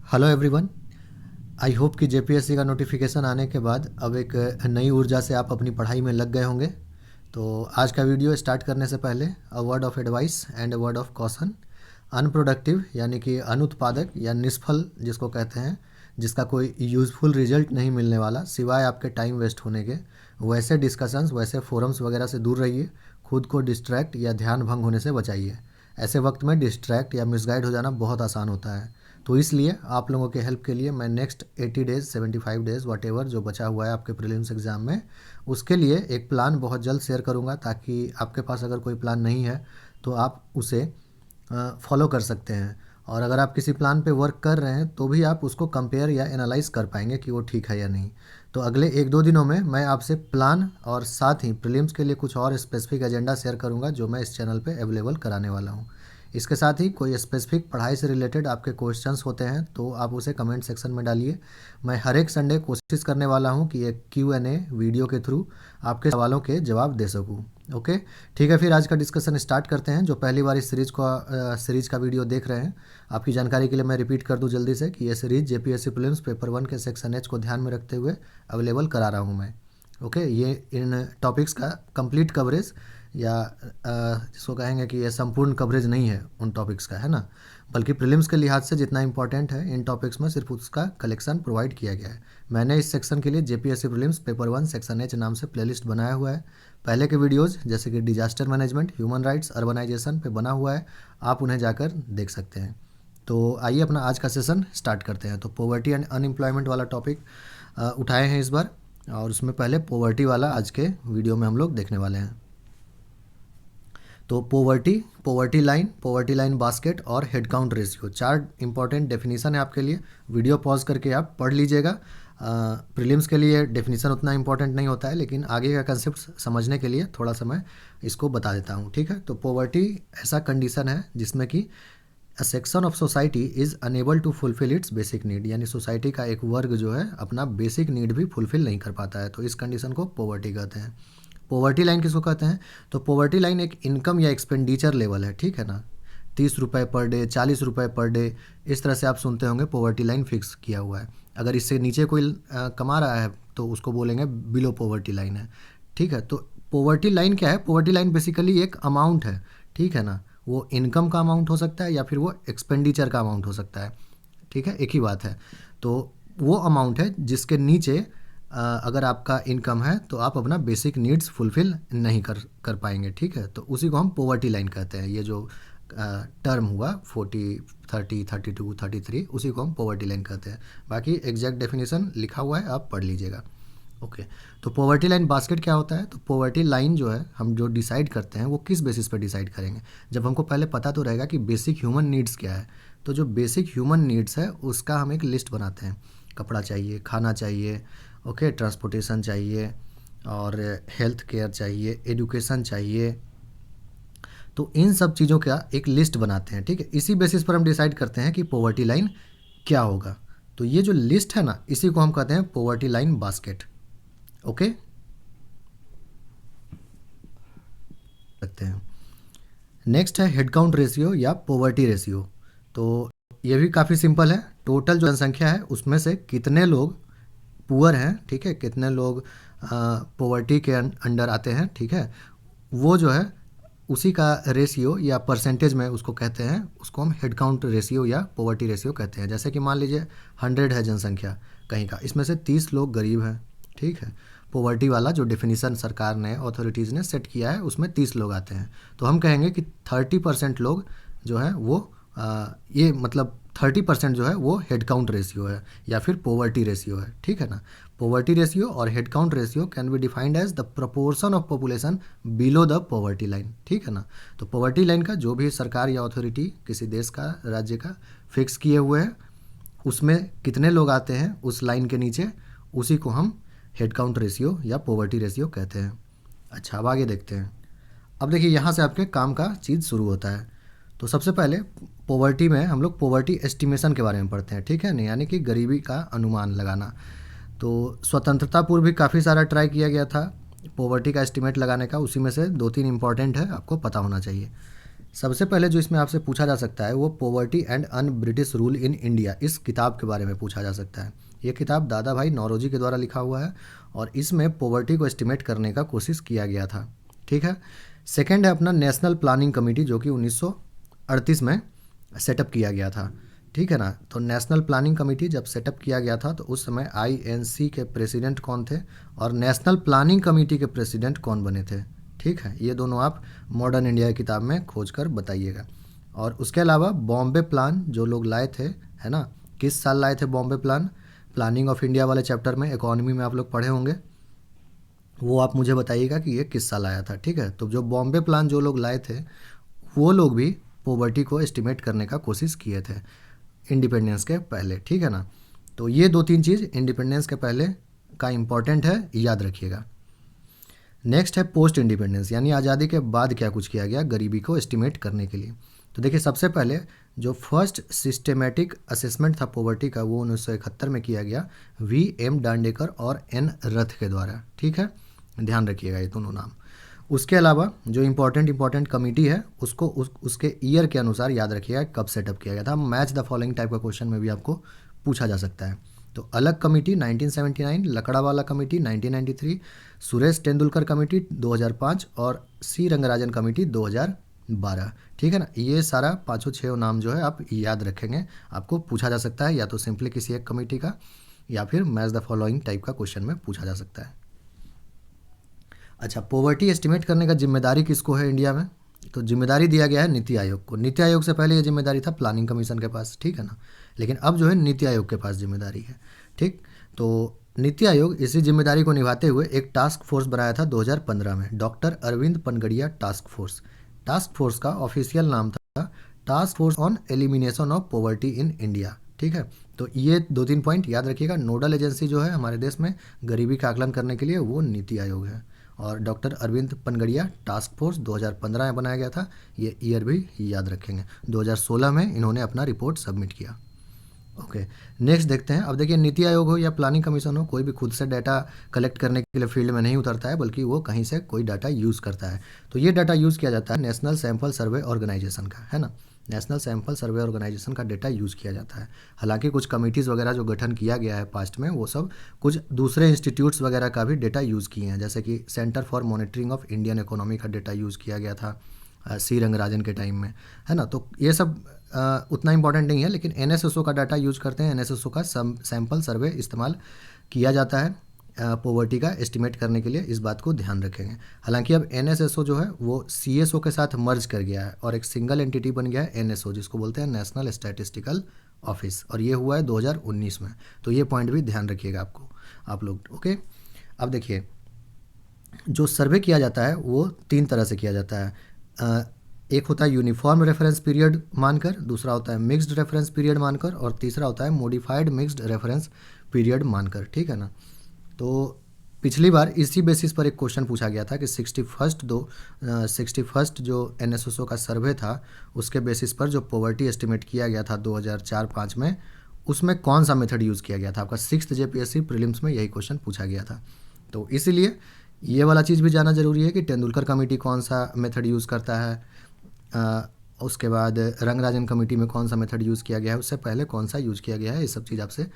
Hello everyone. I hope कि JPSC का notification आने के बाद अब एक नई ऊर्जा से आप अपनी पढ़ाई में लग गए होंगे। तो आज का वीडियो स्टार्ट करने से पहले a word of advice and a word of caution. Unproductive यानी कि अनुत्पादक या निष्फल जिसको कहते हैं, जिसका कोई यूज़फुल रिजल्ट नहीं मिलने वाला सिवाय आपके टाइम वेस्ट होने के, वैसे डिस्कशंस वैसे फोरम्स वगैरह से दूर रहिए। खुद को डिस्ट्रैक्ट या ध्यान भंग होने से बचाइए। ऐसे वक्त में डिस्ट्रैक्ट या मिसगाइड हो जाना बहुत आसान होता है। तो इसलिए आप लोगों के हेल्प के लिए मैं next 80 days 75 days what ever जो बचा हुआ है आपके प्रीलिम्स एग्ज़ाम में, उसके लिए एक प्लान बहुत जल्द शेयर करूंगा, ताकि आपके पास अगर कोई प्लान नहीं है तो आप उसे फॉलो कर सकते हैं। और अगर आप किसी प्लान पे वर्क कर रहे हैं तो भी आप उसको कंपेयर या एनालाइज कर पाएंगे कि वो ठीक है या नहीं। तो अगले 1-2 दिनों में मैं आपसे प्लान और साथ ही प्रीलिम्स के लिए कुछ और स्पेसिफिक एजेंडा शेयर करूंगा जो मैं इस चैनल पे अवेलेबल कराने वाला हूँ। इसके साथ ही कोई स्पेसिफिक पढ़ाई से रिलेटेड आपके क्वेश्चंस होते हैं तो आप उसे कमेंट सेक्शन में डालिए। मैं हर एक संडे कोशिश करने वाला हूं कि एक Q&A वीडियो के थ्रू आपके सवालों के जवाब दे सकूं। ओके, ठीक है, फिर आज का डिस्कशन स्टार्ट करते हैं। जो पहली बार इस सीरीज का वीडियो देख रहे हैं, आपकी जानकारी के लिए मैं रिपीट कर दूं जल्दी से कि ये सीरीज जेपीएससी प्रीलिम्स पेपर 1 के सेक्शन एच को ध्यान में रखते हुए अवेलेबल करा रहा हूँ मैं। ओके, ये इन टॉपिक्स का कंप्लीट कवरेज या जिसको कहेंगे कि ये संपूर्ण कवरेज नहीं है उन टॉपिक्स का, है ना, बल्कि प्रीलिम्स के लिहाज से जितना इंपॉर्टेंट है इन टॉपिक्स में सिर्फ उसका कलेक्शन प्रोवाइड किया गया है। मैंने इस सेक्शन के लिए JPSC prelims paper 1 section H नाम से प्लेलिस्ट बनाया हुआ है। पहले के वीडियोज़ जैसे कि disaster management, human rights, urbanisation पे बना हुआ है, आप उन्हें जाकर देख सकते हैं। तो आइए अपना आज का सेशन स्टार्ट करते हैं। तो पॉवर्टी एंड अनएम्प्लॉयमेंट वाला टॉपिक उठाए हैं इस बार, और उसमें पहले पॉवर्टी वाला आज के वीडियो में हम लोग देखने वाले हैं। तो पॉवर्टी लाइन बास्केट और head count ratio, 4 important definition है आपके लिए। वीडियो पॉज करके आप पढ़ लीजिएगा। प्रीलिम्स के लिए डेफिनेशन उतना इंपॉर्टेंट नहीं होता है, लेकिन आगे का कंसेप्ट समझने के लिए थोड़ा सा मैं इसको बता देता हूँ, ठीक है। तो पॉवर्टी ऐसा कंडीशन है जिसमें कि a section of society is unable to fulfil its basic need, यानी सोसाइटी का एक वर्ग जो है अपना बेसिक नीड भी फुलफिल नहीं कर पाता है, तो इस कंडीशन को पॉवर्टी कहते हैं। पॉवर्टी लाइन किसको कहते हैं? तो पॉवर्टी लाइन एक इनकम या एक्सपेंडिचर लेवल है, ठीक है ना। 30 रुपये पर डे, 40 रुपये पर डे, इस तरह से आप सुनते होंगे पॉवर्टी लाइन फिक्स किया हुआ है। अगर इससे नीचे कोई कमा रहा है तो उसको बोलेंगे बिलो पॉवर्टी लाइन है, ठीक है। तो पॉवर्टी लाइन क्या है? पॉवर्टी लाइन बेसिकली एक अमाउंट है, ठीक है ना। वो इनकम का अमाउंट हो सकता है या फिर वो एक्सपेंडिचर का अमाउंट हो सकता है, ठीक है, एक ही बात है। तो वो अमाउंट है जिसके नीचे अगर आपका इनकम है तो आप अपना बेसिक नीड्स फुलफिल नहीं कर कर पाएंगे, ठीक है। तो उसी को हम पॉवर्टी लाइन कहते हैं। ये जो टर्म हुआ 40, 30, 32, 33, उसी को हम पॉवर्टी लाइन कहते हैं। बाकी एग्जैक्ट डेफिनेशन लिखा हुआ है, आप पढ़ लीजिएगा। ओके, तो पॉवर्टी लाइन बास्केट क्या होता है? तो पॉवर्टी लाइन जो है हम जो डिसाइड करते हैं वो किस बेसिस पर डिसाइड करेंगे? जब हमको पहले पता तो रहेगा कि बेसिक ह्यूमन नीड्स क्या है। तो जो बेसिक ह्यूमन नीड्स है उसका हम एक लिस्ट बनाते हैं। कपड़ा चाहिए, खाना चाहिए, ओके, ट्रांसपोर्टेशन चाहिए, और हेल्थ केयर चाहिए, एजुकेशन चाहिए। तो इन सब चीज़ों का एक लिस्ट बनाते हैं, ठीक है। इसी बेसिस पर हम डिसाइड करते हैं कि पॉवर्टी लाइन क्या होगा। तो ये जो लिस्ट है ना, इसी को हम कहते हैं पॉवर्टी लाइन बास्केट। ओके, सकते हैं। नेक्स्ट है हेड काउंट रेशियो या पॉवर्टी रेशियो। तो ये भी काफ़ी सिंपल है। टोटल जो जनसंख्या है उसमें से कितने लोग पुअर हैं, ठीक है, कितने लोग पॉवर्टी के अंडर आते हैं, ठीक है, वो जो है उसी का रेशियो या परसेंटेज में उसको कहते हैं, उसको हम हेड काउंट रेशियो या पॉवर्टी रेशियो कहते हैं। जैसे कि मान लीजिए 100 है जनसंख्या कहीं का, इसमें से 30 लोग गरीब हैं, ठीक है। पॉवर्टी वाला जो डेफिनेशन सरकार ने, अथॉरिटीज़ ने सेट किया है उसमें 30 लोग आते हैं, तो हम कहेंगे कि 30% लोग जो है वो ये मतलब 30% जो है वो हेड काउंट रेशियो है या फिर पॉवर्टी रेशियो है, ठीक है ना। पॉवर्टी रेशियो और head count ratio can be defined as the proportion of population below the poverty line, ठीक है ना। तो पॉवर्टी लाइन का जो भी सरकार या अथॉरिटी किसी देश का, राज्य का फिक्स किए हुए हैं, उसमें कितने लोग आते हैं उस लाइन के नीचे, उसी को हम हेड काउंट रेशियो या पॉवर्टी रेशियो कहते हैं। अच्छा, अब आगे देखते हैं। अब देखिए यहाँ से आपके काम का चीज़ शुरू होता है। तो सबसे पहले पॉवर्टी में हम लोग पॉवर्टी एस्टिमेशन के बारे में पढ़ते हैं, ठीक है ना, यानी कि गरीबी का अनुमान लगाना। तो स्वतंत्रता पूर्व भी काफ़ी सारा ट्राई किया गया था पॉवर्टी का एस्टिमेट लगाने का, उसी में से 2-3 इंपॉर्टेंट है, आपको पता होना चाहिए। सबसे पहले जो इसमें आपसे पूछा जा सकता है वो poverty and un British rule in India, इस किताब के बारे में पूछा जा सकता है। ये किताब दादा भाई नौरोजी के द्वारा लिखा हुआ है और इसमें पॉवर्टी को एस्टिमेट करने का कोशिश किया गया था। ठीक है। सेकंड है अपना नेशनल प्लानिंग कमेटी, जो कि 1938 में सेटअप किया गया था। ठीक है ना। तो नेशनल प्लानिंग कमेटी जब सेटअप किया गया था तो उस समय आईएनसी के प्रेसिडेंट कौन थे और नेशनल प्लानिंग कमेटी के प्रेसिडेंट कौन बने थे। ठीक है, ये दोनों आप मॉडर्न इंडिया की किताब में खोज कर बताइएगा। और उसके अलावा बॉम्बे प्लान जो लोग लाए थे, है ना, किस साल लाए थे Bombay plan, planning of India वाले चैप्टर में इकोनॉमी में आप लोग पढ़े होंगे, वो आप मुझे बताइएगा कि ये किस साल आया था। ठीक है, तो जो बॉम्बे प्लान जो लोग लाए थे वो लोग भी पॉवर्टी को एस्टिमेट करने का कोशिश किए थे इंडिपेंडेंस के पहले। ठीक है ना। तो ये 2-3 चीज़ इंडिपेंडेंस के पहले का इम्पॉर्टेंट है, याद रखिएगा। नेक्स्ट है पोस्ट इंडिपेंडेंस, यानी आज़ादी के बाद क्या कुछ किया गया गरीबी को एस्टिमेट करने के लिए। तो देखिए, सबसे पहले जो फर्स्ट सिस्टेमेटिक असेसमेंट था पॉवर्टी का वो 1971 में किया गया V.M. डांडेकर और N. रथ के द्वारा। ठीक है, ध्यान रखिएगा ये दोनों नाम। उसके अलावा जो इम्पोर्टेंट कमेटी है उसको उसके ईयर के अनुसार याद रखिएगा कब सेटअप किया गया था। मैच द फॉलोइंग टाइप का क्वेश्चन में भी आपको पूछा जा सकता है। तो अलग committee 1979, Lakdawala committee 1993, Suresh Tendulkar committee 2005 और सी रंगराजन कमेटी 2012। ठीक है ना। ये सारा 5-6 नाम जो है आप याद रखेंगे, आपको पूछा जा सकता है या तो सिंपली किसी एक कमेटी का या फिर मैच द फॉलोइंग टाइप का क्वेश्चन में पूछा जा सकता है। अच्छा, पॉवर्टी एस्टिमेट करने का जिम्मेदारी किसको है इंडिया में, तो जिम्मेदारी दिया गया है नीति आयोग को। नीति आयोग से पहले ये जिम्मेदारी था प्लानिंग कमीशन के पास। ठीक है ना, लेकिन अब जो है नीति आयोग के पास जिम्मेदारी है। ठीक, तो नीति आयोग इसी जिम्मेदारी को निभाते हुए एक टास्क फोर्स बनाया था 2015 में, doctor Arvind Panagariya task force. Task force का ऑफिशियल नाम था task force on elimination of poverty in India. ठीक है, तो ये 2-3 पॉइंट याद रखिएगा। नोडल एजेंसी जो है हमारे देश में गरीबी का आकलन करने के लिए वो नीति आयोग है और doctor Arvind Panagariya task force 2015 में बनाया गया था। ये ईयर भी याद रखेंगे। 2016 में इन्होंने अपना रिपोर्ट सबमिट किया। ओके, नेक्स्ट देखते हैं। अब देखिए, नीति आयोग हो या प्लानिंग कमीशन हो, कोई भी खुद से डाटा कलेक्ट करने के लिए फील्ड में नहीं उतरता है, बल्कि वो कहीं से कोई डाटा यूज़ करता है। तो ये डाटा यूज़ किया जाता है नेशनल सैंपल सर्वे ऑर्गेनाइजेशन का, है ना। नेशनल सैंपल सर्वे ऑर्गेनाइजेशन का डेटा यूज़ किया जाता है। हालांकि कुछ कमिटीज़ वगैरह जो गठन किया गया है पास्ट में, वो सब कुछ दूसरे इंस्टीट्यूट्स वगैरह का भी डेटा यूज़ किए हैं, जैसे कि centre for monitoring of Indian economy का डेटा यूज़ किया गया था सी रंगराजन के टाइम में, है ना। तो ये सब उतना इंपॉर्टेंट नहीं है, लेकिन एनएसएसओ का डाटा यूज करते हैं। एनएसएसओ का सैंपल सर्वे इस्तेमाल किया जाता है पॉवर्टी का एस्टिमेट करने के लिए, इस बात को ध्यान रखेंगे। हालांकि अब एनएसएसओ जो है वो सीएसओ के साथ मर्ज कर गया है और एक सिंगल एंटिटी बन गया है एनएसओ, जिसको बोलते हैं नेशनल स्टैटिस्टिकल ऑफिस, और ये हुआ है 2019 में। तो ये पॉइंट भी ध्यान रखिएगा आपको, आप लोग। ओके, अब देखिए, जो सर्वे किया जाता है वो 3 तरह से किया जाता है। एक होता है यूनिफॉर्म रेफरेंस पीरियड मानकर, दूसरा होता है मिक्स्ड रेफरेंस पीरियड मानकर, और तीसरा होता है मॉडिफाइड मिक्स्ड रेफरेंस पीरियड मानकर। ठीक है ना। तो पिछली बार इसी बेसिस पर एक क्वेश्चन पूछा गया था कि 61st जो एनएसएसओ का सर्वे था उसके बेसिस पर जो पॉवर्टी एस्टिमेट किया गया था 2004-05 में, उसमें कौन सा मेथड यूज़ किया गया था। आपका 6th जेपीएससी प्रीलिम्स में यही क्वेश्चन पूछा गया था। तो इसीलिए ये वाला चीज़ भी जानना ज़रूरी है कि तेंदुलकर कमेटी कौन सा मेथड यूज़ करता है, उसके बाद रंगराजन कमेटी में कौन सा मेथड यूज़ किया गया है, उससे पहले कौन सा यूज़ किया गया है, ये सब चीज़ आपसे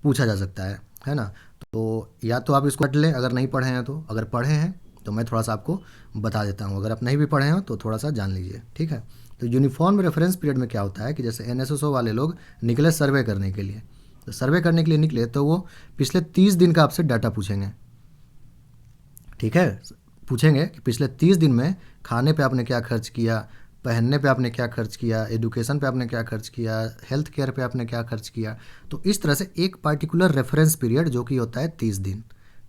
पूछा जा सकता है ना। तो या तो आप इसको पढ़ लें अगर नहीं पढ़े हैं तो, अगर पढ़े हैं तो मैं थोड़ा सा आपको बता देता हूँ, अगर आप नहीं भी पढ़े हैं तो थोड़ा सा जान लीजिए। ठीक है, तो यूनिफॉर्म रेफरेंस पीरियड में क्या होता है कि जैसे एनएसएसओ वाले लोग निकले सर्वे करने के लिए, तो सर्वे करने के लिए निकले तो वो पिछले 30 दिन का आपसे डाटा पूछेंगे। ठीक है, पूछेंगे कि पिछले 30 दिन में खाने पे आपने क्या खर्च किया, पहनने पे आपने क्या खर्च किया, एजुकेशन पे आपने क्या खर्च किया, हेल्थ केयर पे आपने क्या खर्च किया। तो इस तरह से एक पार्टिकुलर रेफरेंस पीरियड जो कि होता है 30 दिन।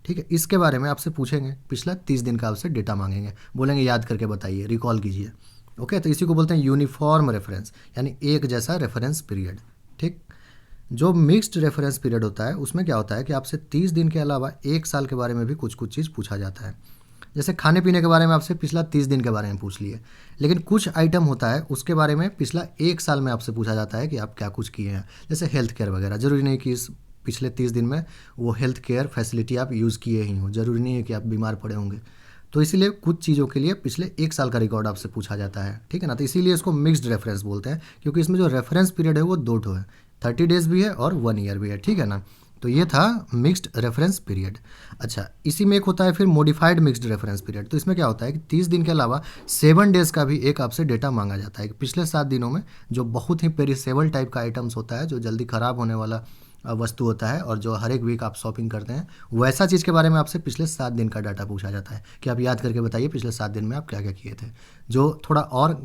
ठीक है, इसके बारे में आपसे पूछेंगे, पिछला 30 दिन का आपसे डेटा मांगेंगे, बोलेंगे याद करके बताइए, रिकॉल कीजिए। ओके, तो इसी को बोलते हैं यूनिफॉर्म रेफरेंस, यानी एक जैसा रेफरेंस पीरियड। ठीक, जो मिक्स्ड रेफरेंस पीरियड होता है उसमें क्या होता है कि आपसे 30 दिन के अलावा 1 साल के बारे में भी कुछ कुछ चीज़ पूछा जाता है। जैसे खाने पीने के बारे में आपसे पिछला 30 दिन के बारे में पूछ लिए, लेकिन कुछ आइटम होता है उसके बारे में पिछला 1 साल में आपसे पूछा जाता है कि आप क्या कुछ किए हैं। जैसे हेल्थ केयर वगैरह, ज़रूरी नहीं कि इस पिछले 30 दिन में वो हेल्थ केयर फैसिलिटी आप यूज़ किए ही हों, ज़रूरी नहीं है कि आप बीमार पड़े होंगे। तो इसीलिए कुछ चीज़ों के लिए पिछले 1 साल का रिकॉर्ड आपसे पूछा जाता है, ठीक है ना। तो इसीलिए इसको मिक्स्ड रेफरेंस बोलते हैं, क्योंकि इसमें जो रेफरेंस पीरियड है वो 2 ठो है, 30 डेज़ भी है और 1 ईयर भी है, ठीक है ना। तो ये था मिक्स्ड रेफरेंस पीरियड। अच्छा, इसी में एक होता है फिर मॉडिफाइड मिक्स्ड रेफरेंस पीरियड। तो इसमें क्या होता है कि 30 दिन के अलावा 7 डेज़ का भी एक आपसे डेटा मांगा जाता है कि पिछले 7 दिनों में जो बहुत ही पेरिसेबल टाइप का आइटम्स होता है, जो जल्दी ख़राब होने वाला वस्तु होता है और जो हर एक वीक आप शॉपिंग करते हैं, वैसा चीज़ के बारे में आपसे पिछले 7 दिन का डाटा पूछा जाता है कि आप याद करके बताइए पिछले 7 दिन में आप क्या क्या किए थे। जो थोड़ा और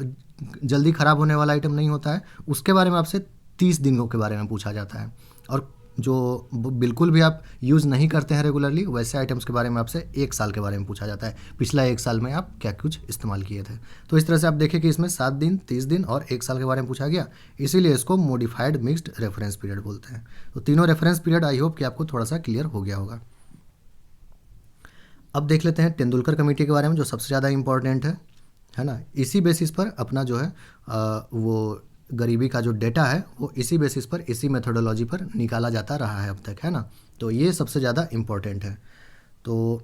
जल्दी ख़राब होने वाला आइटम नहीं होता है, उसके बारे में आपसे 30 दिनों के बारे में पूछा जाता है। और जो बिल्कुल भी आप यूज़ नहीं करते हैं रेगुलरली, वैसे आइटम्स के बारे में आपसे 1 साल के बारे में पूछा जाता है, पिछला 1 साल में आप क्या कुछ इस्तेमाल किए थे। तो इस तरह से आप देखें कि इसमें 7 दिन, 30 दिन और 1 साल के बारे में पूछा गया, इसीलिए इसको मॉडिफाइड मिक्स्ड रेफरेंस पीरियड बोलते हैं। तो तीनों रेफरेंस पीरियड आई होप कि आपको थोड़ा सा क्लियर हो गया होगा। अब देख लेते हैं तेंदुलकर कमेटी के बारे में, जो सबसे ज़्यादा इंपॉर्टेंट है ना। इसी बेसिस पर अपना जो है वो गरीबी का जो डेटा है वो इसी बेसिस पर, इसी मेथोडोलॉजी पर निकाला जाता रहा है अब तक, है ना। तो ये सबसे ज़्यादा इम्पोर्टेंट है। तो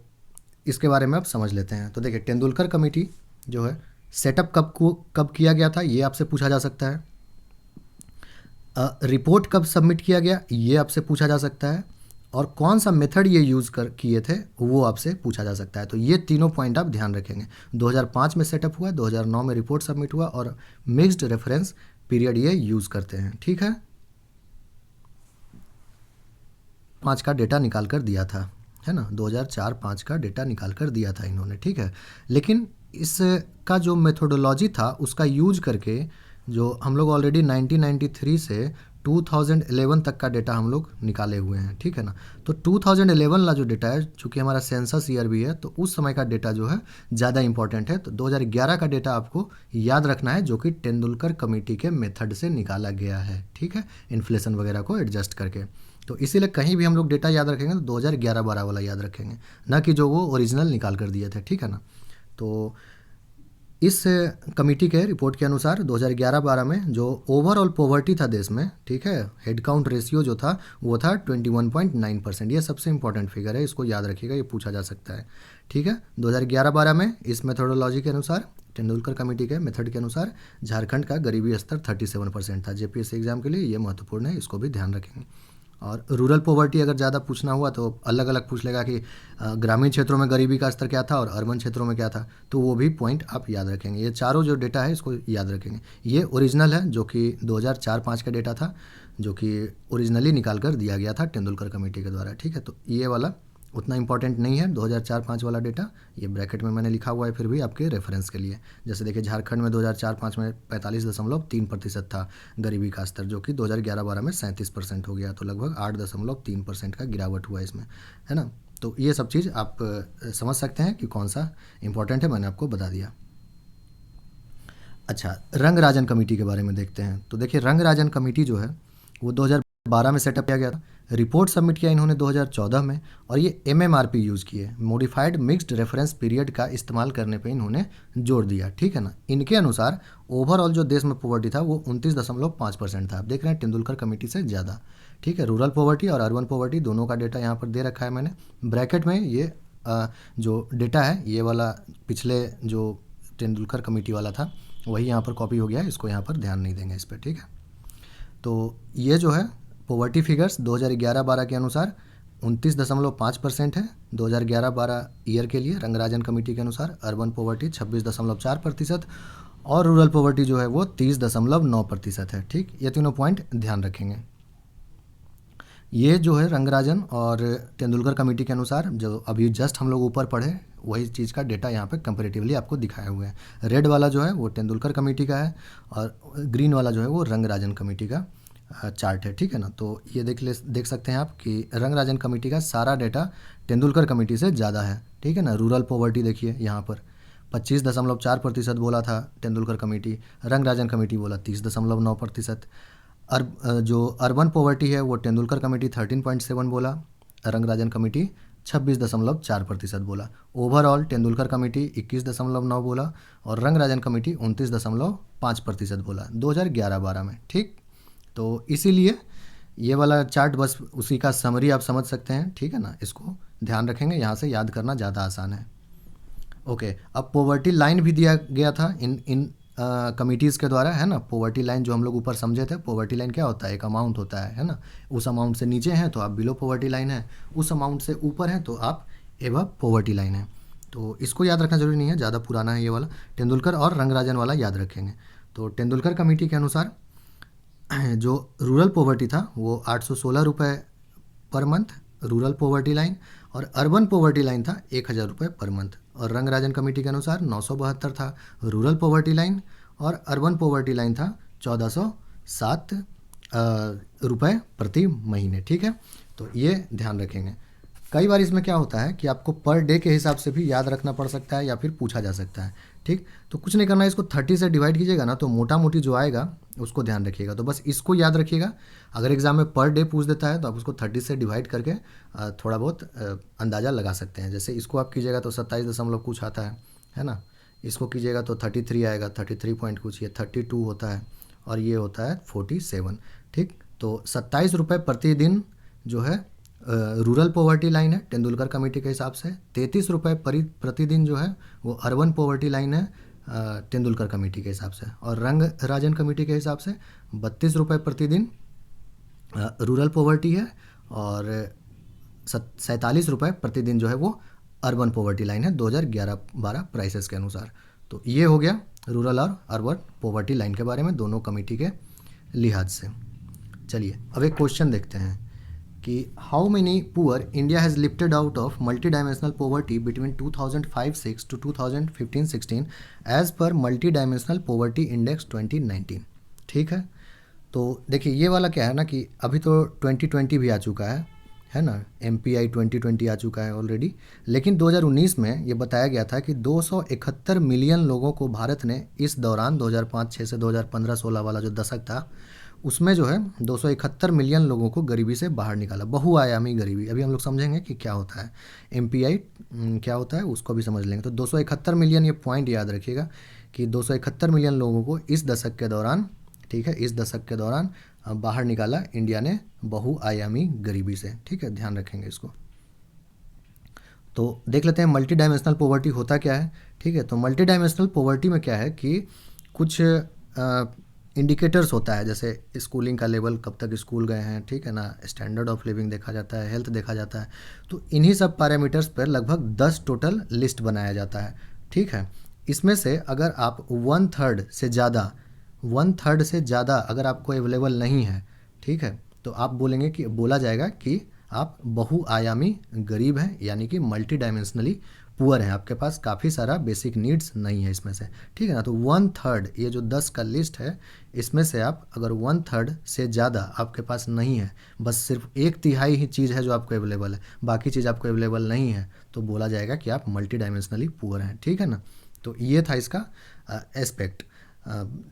इसके बारे में आप समझ लेते हैं। तो देखिए, तेंदुलकर कमेटी जो है सेटअप कब किया गया था, ये आपसे पूछा जा सकता है। रिपोर्ट कब सबमिट किया गया, ये आपसे पूछा जा सकता है। और कौन सा मेथड ये यूज़ कर किए थे, वो आपसे पूछा जा सकता है। तो ये तीनों पॉइंट आप ध्यान रखेंगे। 2005 में सेटअप हुआ, 2009 में रिपोर्ट सबमिट हुआ और मिक्स्ड रेफरेंस पीरियड ये यूज़ करते हैं, ठीक है। 5 का डेटा निकाल कर दिया था, है ना, 2004-5 का डेटा निकाल कर दिया था इन्होंने, ठीक है। लेकिन इसका जो मेथोडोलॉजी था उसका यूज करके जो हम लोग ऑलरेडी 1993 से 2011 तक का डेटा हम लोग निकाले हुए हैं, ठीक है ना। तो 2011 वाला जो डेटा है, चूँकि हमारा सेंसस ईयर भी है, तो उस समय का डेटा जो है ज़्यादा इंपॉर्टेंट है। तो 2011 का डेटा आपको याद रखना है, जो कि तेंदुलकर कमेटी के मेथड से निकाला गया है, ठीक है, इन्फ्लेशन वगैरह को एडजस्ट करके। तो इसीलिए कहीं भी हम लोग डेटा याद रखेंगे तो 2011-12 वाला याद रखेंगे, ना कि जो वो ओरिजिनल निकाल कर दिए थे, ठीक है ना। तो इस कमेटी के रिपोर्ट के अनुसार 2011-12 में जो ओवरऑल पॉवर्टी था देश में, ठीक है, हेड काउंट रेशियो जो था वो था 21.9%। ये सबसे इंपॉर्टेंट फिगर है, इसको याद रखिएगा, ये पूछा जा सकता है, ठीक है। 2011-12 में इस मेथोडोलॉजी के अनुसार, तेंदुलकर कमेटी के मेथड के अनुसार, झारखंड का गरीबी स्तर 37% था। जेपीएससी एग्जाम के लिए ये महत्वपूर्ण है, इसको भी ध्यान रखेंगे। और रूरल पॉवर्टी अगर ज़्यादा पूछना हुआ तो अलग अलग पूछ लेगा कि ग्रामीण क्षेत्रों में गरीबी का स्तर क्या था और अर्बन क्षेत्रों में क्या था, तो वो भी पॉइंट आप याद रखेंगे। ये चारों जो डेटा है इसको याद रखेंगे। ये ओरिजिनल है, जो कि 2004-5 का डेटा था, जो कि ओरिजिनली निकाल कर दिया गया था तेंदुलकर कमेटी के द्वारा, ठीक है। तो ये वाला उतना इंपॉर्टेंट नहीं है 2004-5 वाला डेटा, ये ब्रैकेट में मैंने लिखा हुआ है, फिर भी आपके रेफरेंस के लिए। जैसे देखिए, झारखंड में 2004-5 में 45.3% था गरीबी का स्तर, जो कि 2011-12 में 37% हो गया। तो लगभग 8.3% का गिरावट हुआ इसमें, है ना। तो ये सब चीज़ आप समझ सकते हैं कि कौन सा इंपॉर्टेंट है, मैंने आपको बता दिया। अच्छा, रंगराजन कमेटी के बारे में देखते हैं। तो देखिए, रंगराजन कमेटी जो है वो 2012 में सेटअप किया गया था। रिपोर्ट सबमिट किया इन्होंने 2014 में, और ये MMRP यूज़ किए, मॉडिफाइड मिक्स्ड रेफरेंस पीरियड का इस्तेमाल करने पे इन्होंने जोर दिया, ठीक है ना। इनके अनुसार ओवरऑल जो देश में पॉवर्टी था वो 29.5% था। आप देख रहे हैं तेंदुलकर कमेटी से ज़्यादा, ठीक है। रूरल पॉवर्टी और अर्बन पॉवर्टी दोनों का डेटा यहाँ पर दे रखा है मैंने ब्रैकेट में। ये जो डेटा है ये वाला पिछले जो तेंदुलकर कमेटी वाला था वही यहाँ पर कॉपी हो गया है, इसको यहाँ पर ध्यान नहीं देंगे इस पर, ठीक है। तो ये जो है पॉवर्टी फिगर्स 2011-12 के अनुसार 29.5% है 2011-12 ईयर के लिए रंगराजन कमेटी के अनुसार। अर्बन पॉवर्टी 26.4% और रूरल पॉवर्टी जो है वो 30.9% है, ठीक। ये तीनों पॉइंट ध्यान रखेंगे। ये जो है रंगराजन और तेंदुलकर कमेटी के अनुसार, जो अभी जस्ट हम लोग ऊपर पढ़े, वही चीज़ का डेटा यहाँ पे कंपैरेटिवली आपको दिखाए हुए हैं। रेड वाला जो है वो तेंदुलकर कमेटी का है और ग्रीन वाला जो है वो रंगराजन कमेटी का चार्ट है, ठीक है ना। तो ये देख सकते हैं आप कि रंगराजन कमेटी का सारा डेटा तेंदुलकर कमेटी से ज़्यादा है, ठीक है ना। रूरल पॉवर्टी देखिए यहाँ पर 25.4% बोला था तेंदुलकर कमेटी, रंगराजन कमेटी बोला 30.9%। जो अर्बन पॉवर्टी है वो तेंदुलकर कमेटी 13.7 बोला, रंगराजन कमेटी 26.4% बोला। ओवरऑल तेंदुलकर कमेटी 21.9 बोला और रंगराजन कमेटी 29.5% बोला 2011-12 में, ठीक। तो इसीलिए ये वाला चार्ट बस उसी का समरी आप समझ सकते हैं, ठीक है ना। इसको ध्यान रखेंगे, यहाँ से याद करना ज़्यादा आसान है। ओके, अब पॉवर्टी लाइन भी दिया गया था इन कमिटीज़ के द्वारा, है ना। पॉवर्टी लाइन जो हम लोग ऊपर समझे थे, पॉवर्टी लाइन क्या होता है, एक अमाउंट होता है ना। उस अमाउंट से नीचे हैं तो आप बिलो पॉवर्टी लाइन है, उस अमाउंट से ऊपर हैं तो आप एबव पॉवर्टी लाइन है। तो इसको याद रखना जरूरी नहीं है, ज़्यादा पुराना है ये वाला। तेंदुलकर और रंगराजन वाला याद रखेंगे। तो तेंदुलकर कमेटी के अनुसार जो रूरल पॉवर्टी था वो 816 रुपये per month rural poverty line, और अर्बन पॉवर्टी लाइन था 1000 रुपये पर मंथ। और रंगराजन कमेटी के अनुसार 972 था रूरल पॉवर्टी लाइन, और अर्बन पॉवर्टी लाइन था 1407 रुपये प्रति महीने। ठीक है, तो ये ध्यान रखेंगे। कई बार इसमें क्या होता है कि आपको पर डे के हिसाब से भी याद रखना पड़ सकता है या फिर पूछा जा सकता है। ठीक, तो कुछ नहीं करना है, इसको 30 से डिवाइड कीजिएगा ना, तो मोटा मोटी जो आएगा उसको ध्यान रखिएगा। तो बस इसको याद रखिएगा। अगर एग्जाम में पर डे पूछ देता है तो आप उसको 30 से डिवाइड करके थोड़ा बहुत अंदाज़ा लगा सकते हैं। जैसे इसको आप कीजिएगा तो 27 दशमलव कुछ आता है ना। इसको कीजिएगा तो 33 आएगा, 33 पॉइंट कुछ, ये 32 होता है, और ये होता है 47। ठीक, तो 27 रुपये प्रतिदिन जो है रूरल पॉवर्टी लाइन है तेंदुलकर कमेटी के हिसाब से। 33 रुपये प्रतिदिन जो है वो अर्बन पॉवर्टी लाइन है तेंदुलकर कमेटी के हिसाब से। और रंगराजन कमेटी के हिसाब से 32 रुपये प्रतिदिन रूरल पॉवर्टी है, और 47 रुपये प्रतिदिन जो है वो अर्बन पॉवर्टी लाइन है 2011-12 प्राइसेस के अनुसार। तो ये हो गया रूरल और अर्बन पॉवर्टी लाइन के बारे में दोनों कमेटी के लिहाज से। चलिए अब एक क्वेश्चन देखते हैं कि how many poor India has lifted out of multidimensional poverty between 2005-6 to 2015-16 as per multidimensional poverty index 2019। ठीक है, तो देखिए ये वाला क्या है ना कि अभी तो 2020 भी आ चुका है ना। MPI 2020 आ चुका है ऑलरेडी, लेकिन 2019 में ये बताया गया था कि 271 मिलियन लोगों को भारत ने इस दौरान 2005-6 से 2015-16 वाला जो दशक था उसमें जो है 271 मिलियन लोगों को गरीबी से बाहर निकाला। बहुआयामी गरीबी, अभी हम लोग समझेंगे कि क्या होता है MPI क्या होता है, उसको भी समझ लेंगे। तो 271 मिलियन, ये पॉइंट याद रखिएगा कि 271 मिलियन लोगों को इस दशक के दौरान, ठीक है, इस दशक के दौरान बाहर निकाला इंडिया ने बहुआयामी गरीबी से। ठीक है, ध्यान रखेंगे इसको। तो देख लेते हैं मल्टी डायमेंशनल पॉवर्टी होता क्या है। ठीक है, तो मल्टी डायमेंशनल पॉवर्टी में क्या है कि कुछ इंडिकेटर्स होता है, जैसे स्कूलिंग का लेवल, कब तक स्कूल गए हैं, ठीक है ना, स्टैंडर्ड ऑफ लिविंग देखा जाता है, हेल्थ देखा जाता है। तो इन्हीं सब पैरामीटर्स पर लगभग 10 टोटल लिस्ट बनाया जाता है। ठीक है, इसमें से अगर आप 1/3 से ज़्यादा अगर आपको अवेलेबल नहीं है, ठीक है, तो आप बोलेंगे कि बोला जाएगा कि आप बहुआयामी गरीब हैं, यानी कि मल्टी डायमेंशनली पुअर हैं, आपके पास काफ़ी सारा बेसिक नीड्स नहीं है इसमें से। ठीक है ना, तो 1/3, ये जो 10 का लिस्ट है इसमें से आप अगर 1/3 से ज़्यादा आपके पास नहीं है, बस सिर्फ 1/3 ही चीज़ है जो आपको अवेलेबल है, बाकी चीज़ आपको अवेलेबल नहीं है, तो बोला जाएगा कि आप मल्टी डायमेंशनली पुअर हैं। ठीक है ना, तो ये था इसका एस्पेक्ट,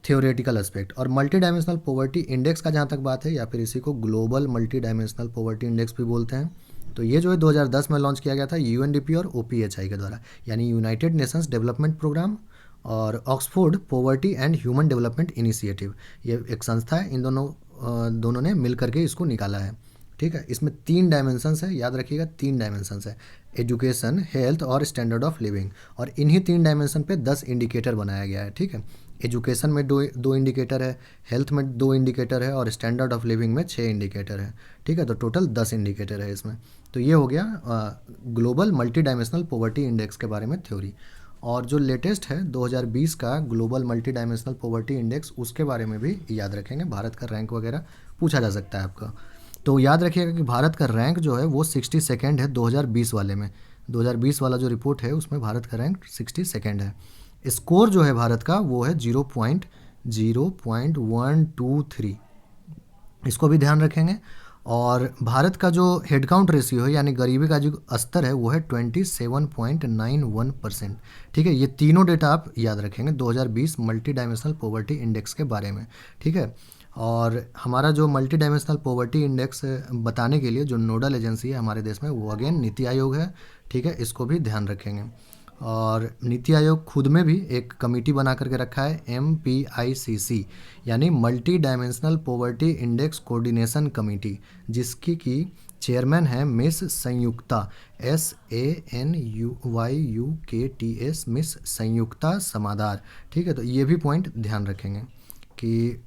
थियोरेटिकल एस्पेक्ट। और मल्टी डायमेंशनल पॉवर्टी इंडेक्स का जहाँ तक बात है, या फिर इसी को global multi dimensional poverty index भी बोलते हैं, तो ये जो है 2010 में लॉन्च किया गया था UNDP और OPHI के द्वारा, यानी यूनाइटेड नेशंस डेवलपमेंट प्रोग्राम और Oxford poverty and human development initiative, ये एक संस्था है, इन दोनों ने मिल करके इसको निकाला है। ठीक है, इसमें 3 डायमेंशंस है, याद रखिएगा 3 डायमेंशंस है, एजुकेशन, हेल्थ और स्टैंडर्ड ऑफ लिविंग। और इन्हीं 3 डायमेंशन पे 10 इंडिकेटर बनाया गया है। ठीक है, एजुकेशन में दो इंडिकेटर है, हेल्थ में 2 इंडिकेटर है, और स्टैंडर्ड ऑफ लिविंग में 6 इंडिकेटर है। ठीक है, तो टोटल 10 इंडिकेटर है इसमें। तो ये हो गया global multi dimensional poverty index के बारे में थ्योरी। और जो लेटेस्ट है 2020 का global multi dimensional poverty index, उसके बारे में भी याद रखेंगे, भारत का रैंक वगैरह पूछा जा सकता है आपका। तो याद रखिएगा कि भारत का रैंक जो है वो 62nd है 2020 वाले में। 2020 वाला जो रिपोर्ट है उसमें भारत का रैंक 62nd है। स्कोर जो है भारत का वो है 0.123, इसको भी ध्यान रखेंगे। और भारत का जो हेड काउंट रेशियो है, यानी गरीबी का जो स्तर है, वो है 27.91%। ठीक है, ये तीनों डेटा आप याद रखेंगे 2020 मल्टी डायमेंशनल पॉवर्टी इंडेक्स के बारे में। ठीक है, और हमारा जो मल्टी डायमेंशनल पॉवर्टी इंडेक्स बताने के लिए जो नोडल एजेंसी है हमारे देश में, वो अगेन नीति आयोग है। ठीक है, इसको भी ध्यान रखेंगे। और नीति आयोग खुद में भी एक कमेटी बना करके रखा है MPICC, यानी multi dimensional poverty index coordination committee, जिसकी की चेयरमैन है मिस संयुक्ता, SANUYUKTS, मिस संयुक्ता समादार। ठीक है, तो ये भी पॉइंट ध्यान रखेंगे कि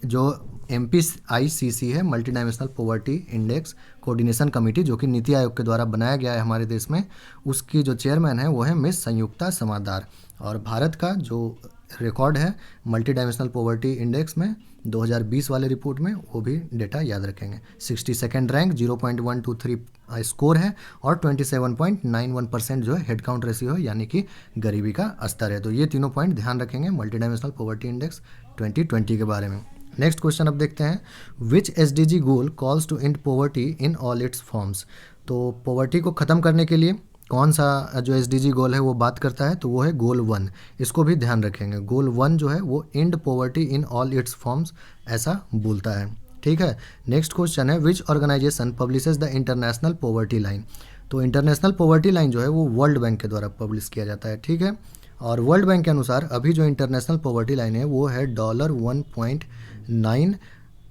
जो MPICC है, multi dimensional poverty index coordination committee, जो कि नीति आयोग के द्वारा बनाया गया है हमारे देश में, उसकी जो चेयरमैन है वो है मिस संयुक्ता समादार। और भारत का जो रिकॉर्ड है मल्टी डायमेंशनल पॉवर्टी इंडेक्स में 2020 वाले रिपोर्ट में, वो भी डेटा याद रखेंगे। 62nd रैंक, 0.123 स्कोर है, और 27.91% जो है हेड काउंट रेशियो है, यानी कि गरीबी का स्तर है। तो ये तीनों पॉइंट ध्यान रखेंगे मल्टी डायमेंशनल पॉवर्टी इंडेक्स 2020 के बारे में। नेक्स्ट क्वेश्चन अब देखते हैं, which SDG goal calls to end poverty in all its forms. तो पॉवर्टी को ख़त्म करने के लिए कौन सा जो SDG गोल है वो बात करता है, तो वो है गोल 1। इसको भी ध्यान रखेंगे, गोल 1 जो है वो end poverty in all its forms ऐसा बोलता है। ठीक है, नेक्स्ट क्वेश्चन है, which organisation publishes the international poverty line. तो इंटरनेशनल पॉवर्टी लाइन जो है वो वर्ल्ड बैंक के द्वारा पब्लिश किया जाता है। ठीक है, और वर्ल्ड बैंक के अनुसार अभी जो इंटरनेशनल पॉवर्टी लाइन है वो है $1.9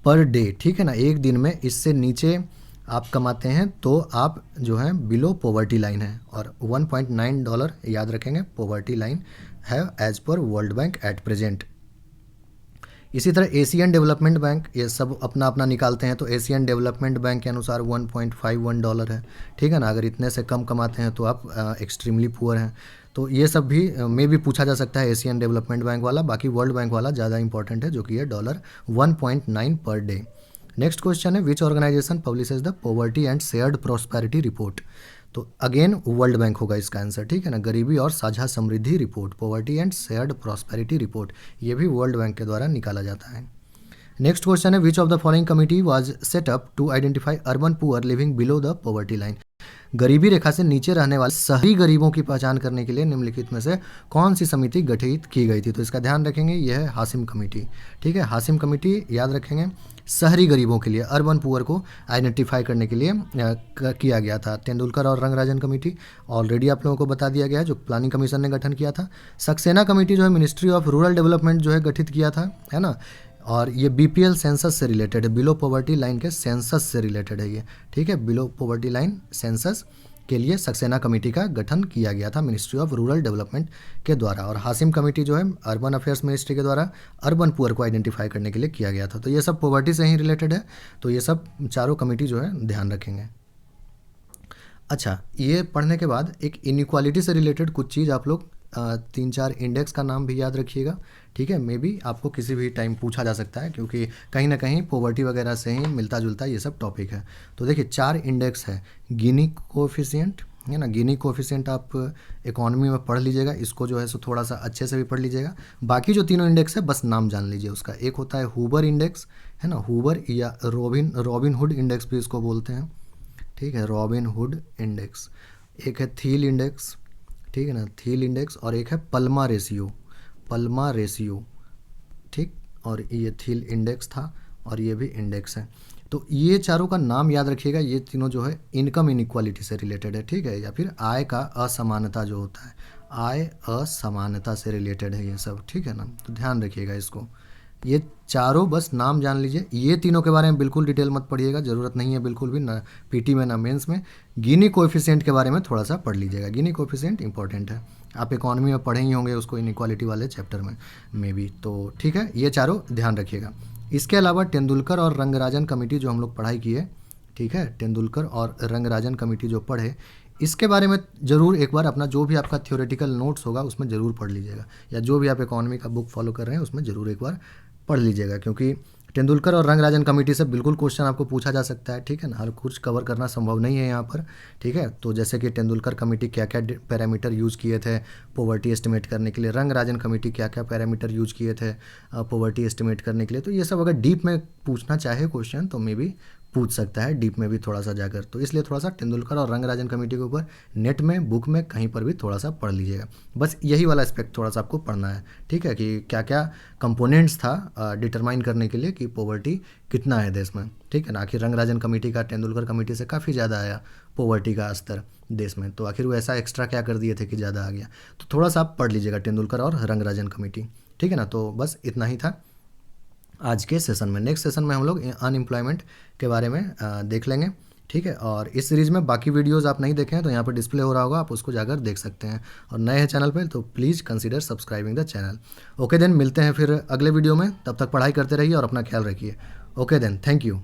पर डे। ठीक है ना, एक दिन में इससे नीचे आप कमाते हैं तो आप जो है बिलो पॉवर्टी लाइन है, और $1.9 याद रखेंगे पॉवर्टी लाइन है as per World Bank at present. इसी तरह एशियन डेवलपमेंट बैंक, ये सब अपना अपना निकालते हैं, तो एशियन डेवलपमेंट बैंक के अनुसार $1.51 है। ठीक है ना, अगर इतने से कम कमाते हैं तो आप एक्सट्रीमली पुअर हैं। तो ये सब भी में भी पूछा जा सकता है एशियन डेवलपमेंट बैंक वाला, बाकी वर्ल्ड बैंक वाला ज़्यादा इंपॉर्टेंट है, जो कि है $1.9 पर डे। नेक्स्ट क्वेश्चन है, which organisation publishes the poverty and shared prosperity report. तो अगेन वर्ल्ड बैंक होगा इसका आंसर। ठीक है ना, गरीबी और साझा समृद्धि report, poverty and shared prosperity report, ये भी वर्ल्ड बैंक के द्वारा निकाला जाता है। नेक्स्ट क्वेश्चन है, which of the following committee was set up to identify urban poor living below the poverty line. गरीबी रेखा से नीचे रहने वाले शहरी गरीबों की पहचान करने के लिए निम्नलिखित में से कौन सी समिति गठित की गई थी। तो इसका ध्यान रखेंगे, यह है हाशिम कमेटी। ठीक है, हाशिम कमेटी याद रखेंगे, शहरी गरीबों के लिए, अर्बन पुअर को आइडेंटिफाई करने के लिए किया गया था। तेंदुलकर और रंगराजन कमेटी ऑलरेडी आप लोगों को बता दिया गया है, जो प्लानिंग कमीशन ने गठन किया था। सक्सेना कमेटी जो है मिनिस्ट्री ऑफ रूरल डेवलपमेंट जो है गठित किया था, है ना, और ये BPL सेंसस से रिलेटेड है, बिलो पॉवर्टी लाइन के सेंसस से रिलेटेड है ये। ठीक है, बिलो पॉवर्टी लाइन सेंसस के लिए सक्सेना कमेटी का गठन किया गया था मिनिस्ट्री ऑफ रूरल डेवलपमेंट के द्वारा, और हाशिम कमेटी जो है अर्बन अफेयर्स मिनिस्ट्री के द्वारा अर्बन पुअर को आइडेंटिफाई करने के लिए किया गया था। तो ये सब पॉवर्टी से ही रिलेटेड है, तो ये सब चारों कमेटी जो है ध्यान रखेंगे। अच्छा, ये पढ़ने के बाद एक इनइक्वालिटी से रिलेटेड कुछ चीज़ आप लोग 3-4 इंडेक्स का नाम भी याद रखिएगा। ठीक है, मे बी आपको किसी भी टाइम पूछा जा सकता है, क्योंकि कहीं ना कहीं पॉवर्टी वगैरह से ही मिलता जुलता ये सब टॉपिक है। तो देखिए 4 इंडेक्स है, गिनी कोएफिशिएंट है ना, गिनी कोएफिशिएंट आप इकोनॉमी में पढ़ लीजिएगा, इसको जो है सो थोड़ा सा अच्छे से भी पढ़ लीजिएगा। बाकी जो तीनों इंडेक्स है बस नाम जान लीजिए उसका। एक होता है हूबर इंडेक्स, है ना, हूबर या रॉबिन हुड इंडेक्स भी इसको बोलते हैं। ठीक है, रॉबिन हुड इंडेक्स। एक है थील इंडेक्स, ठीक है ना, थील इंडेक्स, और एक है पल्मा रेशियो, पल्मा रेशियो। ठीक, और ये थील इंडेक्स था, और ये भी इंडेक्स है। तो ये चारों का नाम याद रखिएगा, ये तीनों जो है इनकम इनइक्वालिटी से रिलेटेड है। ठीक है, या फिर आय का असमानता जो होता है, आय असमानता से रिलेटेड है ये सब। ठीक है ना, तो ध्यान रखिएगा इसको। ये चारों बस नाम जान लीजिए, ये तीनों के बारे में बिल्कुल डिटेल मत पढ़िएगा, ज़रूरत नहीं है बिल्कुल भी, ना पीटी में ना मेंस में। गिनी कोएफिशिएंट के बारे में थोड़ा सा पढ़ लीजिएगा, गिनी कोएफिशिएंट इंपॉर्टेंट है, आप इकोनॉमी में पढ़े ही होंगे उसको इनइक्वालिटी वाले चैप्टर में भी। तो ठीक है, ये चारों ध्यान रखिएगा। इसके अलावा तेंदुलकर और रंगराजन कमेटी जो हम लोग पढ़ाई किए, ठीक है, तेंदुलकर और रंगराजन कमेटी जो पढ़े, इसके बारे में ज़रूर एक बार अपना जो भी आपका थ्योरेटिकल नोट्स होगा उसमें ज़रूर पढ़ लीजिएगा, या जो भी आप इकोनॉमी का बुक फॉलो कर रहे हैं उसमें ज़रूर एक बार पढ़ लीजिएगा, क्योंकि तेंदुलकर और रंगराजन कमेटी से बिल्कुल क्वेश्चन आपको पूछा जा सकता है। ठीक है ना, हर कुछ कवर करना संभव नहीं है यहाँ पर। ठीक है, तो जैसे कि तेंदुलकर कमेटी क्या क्या पैरामीटर यूज़ किए थे पॉवर्टी एस्टिमेट करने के लिए, रंगराजन कमेटी क्या क्या पैरामीटर यूज़ किए थे पॉवर्टी एस्टिमेट करने के लिए, तो ये सब अगर डीप में पूछना चाहे क्वेश्चन तो मे बी पूछ सकता है डीप में भी थोड़ा सा जाकर। तो इसलिए थोड़ा सा तेंदुलकर और रंगराजन कमेटी के ऊपर नेट में, बुक में, कहीं पर भी थोड़ा सा पढ़ लीजिएगा। बस यही वाला एस्पेक्ट थोड़ा सा आपको पढ़ना है, ठीक है, कि क्या क्या कंपोनेंट्स था डिटरमाइन करने के लिए कि पॉवर्टी कितना है देश में, ठीक है ना। आखिर रंगराजन कमेटी का तेंदुलकर कमेटी से काफ़ी ज़्यादा आया पॉवर्टी का स्तर देश में, तो आखिर वो ऐसा एक्स्ट्रा क्या कर दिए थे कि ज़्यादा आ गया। तो थोड़ा सा आप पढ़ लीजिएगा तेंदुलकर और रंगराजन कमेटी, ठीक है ना। तो बस इतना ही था आज के सेशन में। नेक्स्ट सेशन में हम लोग अनएम्प्लॉयमेंट के बारे में देख लेंगे, ठीक है। और इस सीरीज़ में बाकी वीडियोस आप नहीं देखे हैं तो यहाँ पर डिस्प्ले हो रहा होगा, आप उसको जाकर देख सकते हैं। और नए हैं चैनल पे तो please consider subscribing the channel. Okay then, मिलते हैं फिर अगले वीडियो में, तब तक पढ़ाई करते रहिए और अपना ख्याल रखिए। Okay then, thank you.